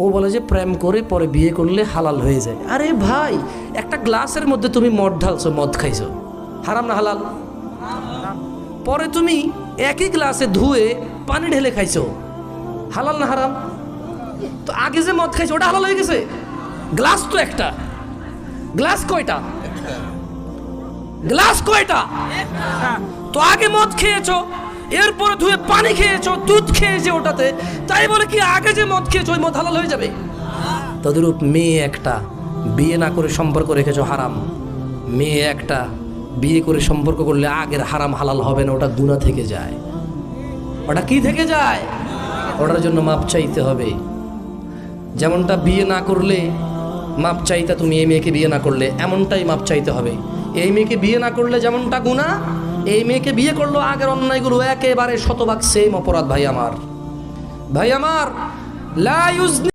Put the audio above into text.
ও বলে যে প্রেম করে পরে বিয়ে করলে হালাল হয়ে যায়। আরে ভাই, একটা গ্লাসের মধ্যে তুমি মদ ঢালছো, মদ খাইছো, হারাম না হালাল? পরে তুমি একই গ্লাসে ধুয়ে পানি ঢেলে খাইছো, হালাল না হারাম? তো আগে যে মদ খাইছো ওটা হালাল হয়ে গেছে? গ্লাস তো একটা, গ্লাস কয়টা? গ্লাস কয়টা? তো আগে মদ খেয়েছো, এরপরে ধুয়ে পানি খেয়েছো, দুধ খেয়েছে ওটাতে, তাই বলে কি আগে যে মদ খেয়েছো ওই মদ হালাল হয়ে যাবে? তদরূপ মেয়ে একটা বিয়ে না করে সম্পর্ক রেখেছো, হারাম। মেয়ে একটা বিয়ে করে সম্পর্ক করলে আগের হারাম হালাল হবে না, ওটা গুনাহ থেকে যায়। ওটা কি থেকে যায়? ওটার জন্য মাপ চাইতে হবে। যেমনটা বিয়ে না করলে মাপ চাইতে, তুমি এই মেয়েকে বিয়ে না করলে এমনটাই মাপ চাইতে হবে। এই মেয়েকে বিয়ে না করলে যেমনটা গুনাহ, এই মেয়েকে বিয়ে করলো আগের অন্যায়গুলো একেবারে শতভাগ সেম অপরাধ। ভাই আমার, ভাই আমার, লা ইউজনি